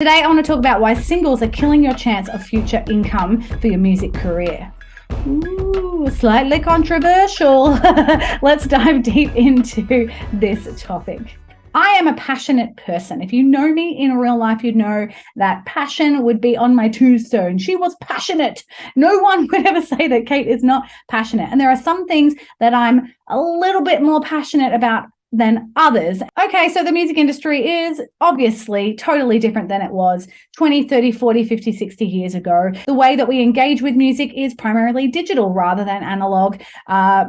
Today, I want to talk about why singles are killing your chance of future income for your music career. Ooh, slightly controversial. Let's dive deep into this topic. I am a passionate person. If you know me in real life, you'd know that passion would be on my tombstone. She was passionate. No one would ever say that Kate is not passionate. And there are some things that I'm a little bit more passionate about than others. Okay, so the music industry is obviously totally different than it was 20, 30, 40, 50, 60 years ago. The way that we engage with music is primarily digital rather than analog.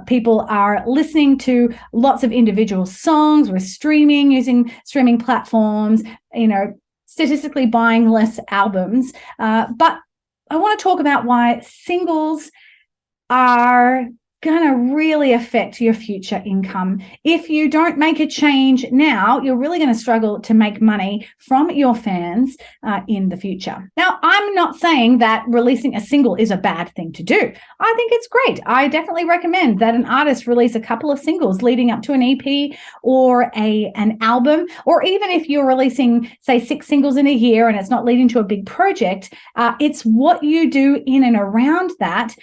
People are listening to lots of individual songs. We're streaming, using streaming platforms, statistically buying less albums. But I want to talk about why singles are going to really affect your future income. If you don't make a change now, you're really going to struggle to make money from your fans in the future. Now, I'm not saying that releasing a single is a bad thing to do. I think it's great. I definitely recommend that an artist release a couple of singles leading up to an EP or an album, or even if you're releasing, say, 6 singles in a year and it's not leading to a big project, it's what you do in and around that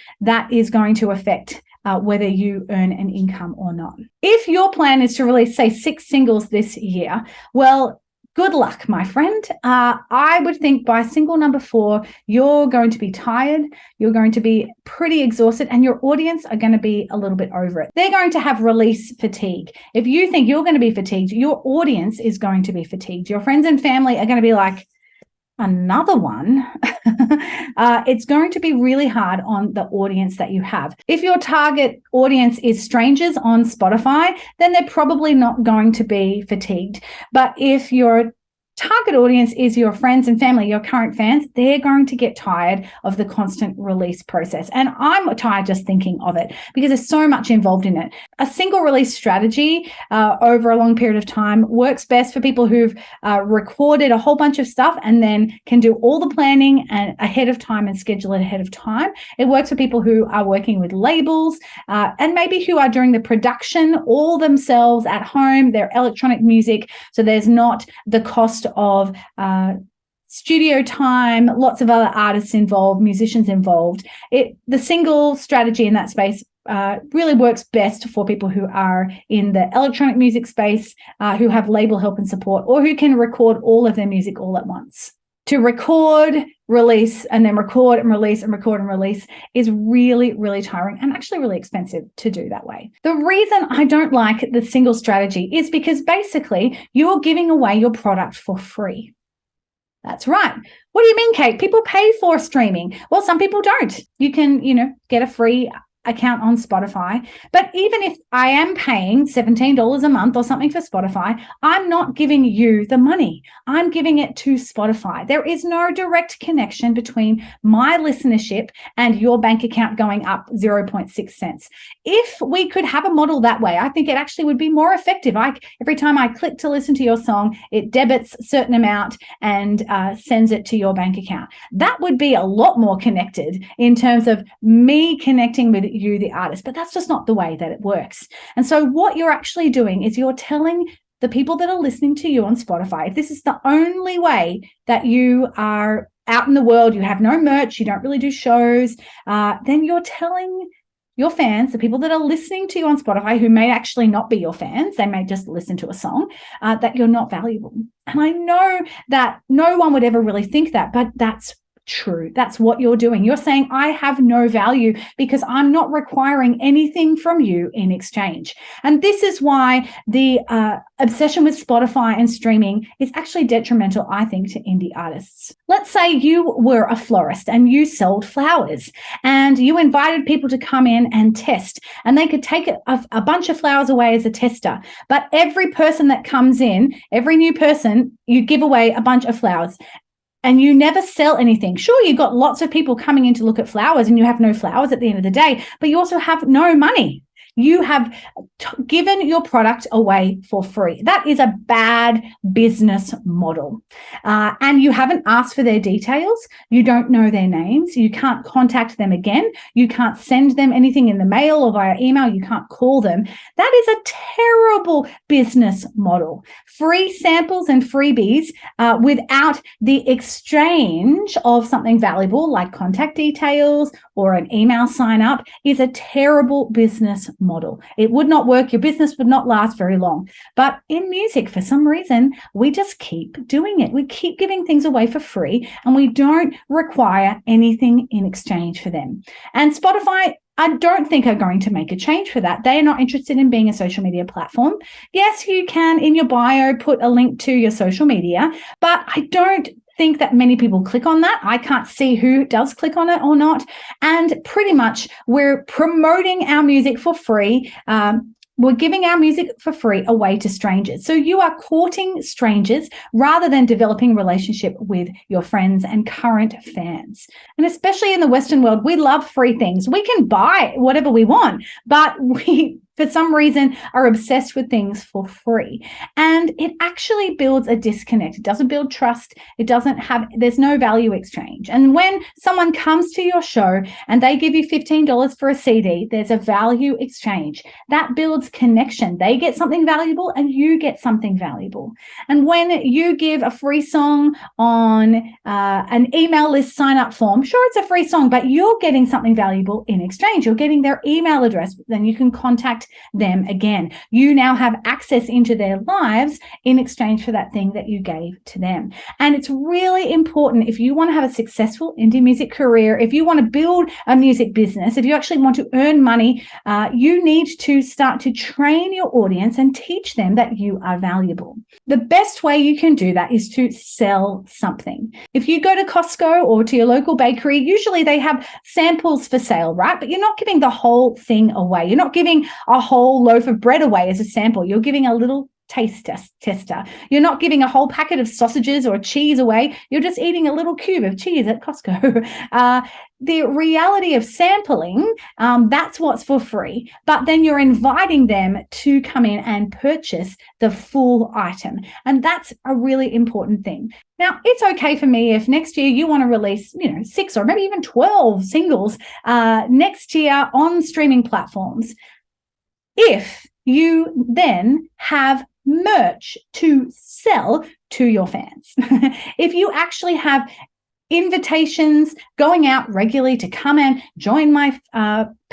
is going to affect whether you earn an income or not. If your plan is to release, say, 6 singles this year, well, good luck, my friend. I would think by single number 4, you're going to be tired, you're going to be pretty exhausted, and your audience are going to be a little bit over it. They're going to have release fatigue. If you think you're going to be fatigued, your audience is going to be fatigued. Your friends and family are going to be like, another one. It's going to be really hard on the audience that you have. If your target audience is strangers on Spotify, then they're probably not going to be fatigued. But if your target audience is your friends and family, your current fans, they're going to get tired of the constant release process. And I'm tired just thinking of it because there's so much involved in it. A single release strategy over a long period of time works best for people who've recorded a whole bunch of stuff and then can do all the planning ahead of time and schedule it ahead of time. It works for people who are working with labels and maybe who are doing the production all themselves at home, their electronic music. So there's not the cost of studio time, lots of other artists involved, musicians involved. The single strategy in that space really works best for people who are in the electronic music space, who have label help and support, or who can record all of their music all at once. To record, release, and then record and release and record and release is really, really tiring and actually really expensive to do that way. The reason I don't like the single strategy is because basically you're giving away your product for free. That's right. What do you mean, Kate? People pay for streaming. Well, some people don't. You can, get a free account on Spotify. But even if I am paying $17 a month or something for Spotify, I'm not giving you the money. I'm giving it to Spotify. There is no direct connection between my listenership and your bank account going up 0.6 cents. If we could have a model that way, I think it actually would be more effective. Every time I click to listen to your song, it debits a certain amount and sends it to your bank account. That would be a lot more connected in terms of me connecting with you, the artist, but that's just not the way that it works. And so what you're actually doing is you're telling the people that are listening to you on Spotify, if this is the only way that you are out in the world, you have no merch, you don't really do shows, then you're telling your fans, the people that are listening to you on Spotify, who may actually not be your fans, they may just listen to a song, that you're not valuable. And I know that no one would ever really think that, but that's true. That's what you're doing. You're saying, I have no value because I'm not requiring anything from you in exchange. And this is why the obsession with Spotify and streaming is actually detrimental, I think, to indie artists. Let's say you were a florist and you sold flowers and you invited people to come in and test, and they could take a bunch of flowers away as a tester. But every person that comes in, every new person, you give away a bunch of flowers. And you never sell anything. Sure, you've got lots of people coming in to look at flowers and you have no flowers at the end of the day, but you also have no money. You have given your product away for free. That is a bad business model. And you haven't asked for their details. You don't know their names. You can't contact them again. You can't send them anything in the mail or via email. You can't call them. That is a terrible business model. Free samples and freebies without the exchange of something valuable like contact details or an email sign up is a terrible business model. It would not work. Your business would not last very long. But in music, for some reason, we just keep doing it. We keep giving things away for free and we don't require anything in exchange for them. And Spotify, I don't think are going to make a change for that. They are not interested in being a social media platform. Yes, you can in your bio put a link to your social media, but I don't think that many people click on that. I can't see who does click on it or not. And pretty much we're promoting our music for free. We're giving our music for free away to strangers. So you are courting strangers rather than developing relationship with your friends and current fans. And especially in the Western world, we love free things. We can buy whatever we want, but we, for some reason, are obsessed with things for free. And it actually builds a disconnect. It doesn't build trust. There's no value exchange. And when someone comes to your show and they give you $15 for a CD, there's a value exchange. That builds connection. They get something valuable and you get something valuable. And when you give a free song on an email list sign up form, sure, it's a free song, but you're getting something valuable in exchange. You're getting their email address. Then you can contact them again. You now have access into their lives in exchange for that thing that you gave to them. And it's really important if you want to have a successful indie music career, if you want to build a music business, if you actually want to earn money, you need to start to train your audience and teach them that you are valuable. The best way you can do that is to sell something. If you go to Costco or to your local bakery, usually they have samples for sale, right? But you're not giving the whole thing away. You're not giving a whole loaf of bread away as a sample. You're giving a little taste tester. You're not giving a whole packet of sausages or cheese away. You're just eating a little cube of cheese at Costco. The reality of sampling, that's what's for free. But then you're inviting them to come in and purchase the full item. And that's a really important thing. Now, it's okay for me if next year you want to release, 6 or maybe even 12 singles next year on streaming platforms. If you then have merch to sell to your fans, if you actually have invitations going out regularly to come and join my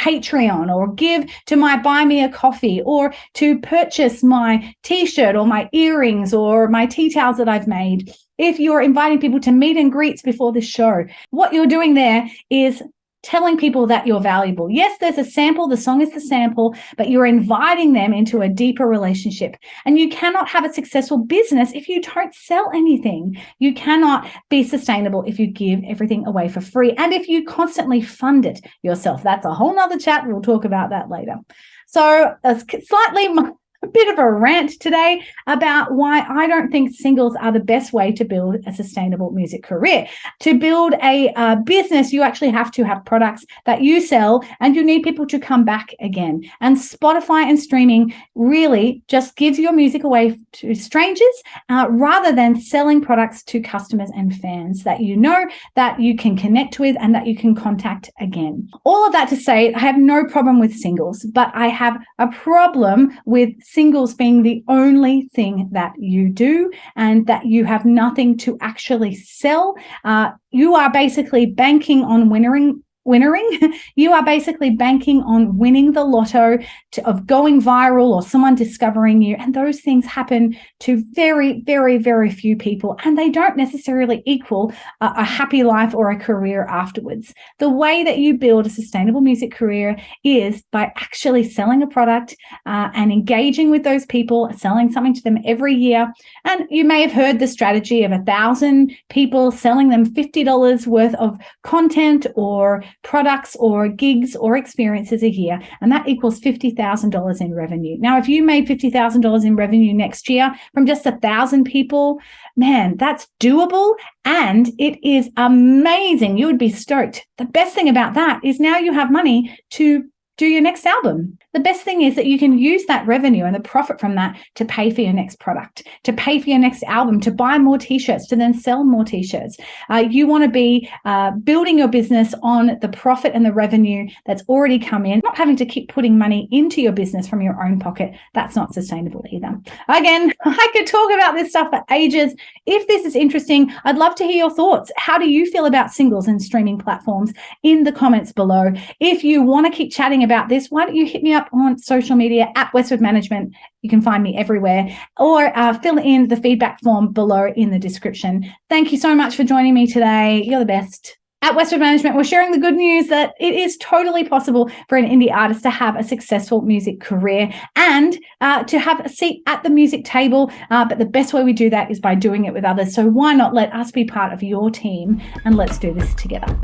Patreon or give to my Buy Me a Coffee or to purchase my t-shirt or my earrings or my tea towels that I've made, if you're inviting people to meet and greets before the show, what you're doing there is telling people that you're valuable. Yes, there's a sample, the song is the sample, but you're inviting them into a deeper relationship. And you cannot have a successful business if you don't sell anything. You cannot be sustainable if you give everything away for free and if you constantly fund it yourself. That's a whole nother chat. We'll talk about that later. So a bit of a rant today about why I don't think singles are the best way to build a sustainable music career. To build a business, you actually have to have products that you sell and you need people to come back again. And Spotify and streaming really just gives your music away to strangers rather than selling products to customers and fans that you know, that you can connect with and that you can contact again. All of that to say, I have no problem with singles, but I have a problem with singles being the only thing that you do and that you have nothing to actually sell. You are basically banking on winning. You are basically banking on winning the lotto, of going viral or someone discovering you. And those things happen to very, very, very few people. And they don't necessarily equal a happy life or a career afterwards. The way that you build a sustainable music career is by actually selling a product and engaging with those people, selling something to them every year. And you may have heard the strategy of 1,000 people selling them $50 worth of content or products or gigs or experiences a year, and that equals $50,000 in revenue. Now, if you made $50,000 in revenue next year from just 1,000 people, man, that's doable and it is amazing. You would be stoked. The best thing about that is now you have money to do your next album. The best thing is that you can use that revenue and the profit from that to pay for your next product, to pay for your next album, to buy more t-shirts, to then sell more t-shirts. You want to be building your business on the profit and the revenue that's already come in, not having to keep putting money into your business from your own pocket. That's not sustainable either. Again, I could talk about this stuff for ages. If this is interesting, I'd love to hear your thoughts. How do you feel about singles and streaming platforms in the comments below? If you want to keep chatting about this, why don't you hit me up on social media at Westwood Management? You can find me everywhere, or fill in the feedback form below in the description. Thank you so much for joining me today. You're the best. At Westwood Management, we're sharing the good news that it is totally possible for an indie artist to have a successful music career and to have a seat at the music table. But the best way we do that is by doing it with others. So why not let us be part of your team, and let's do this together.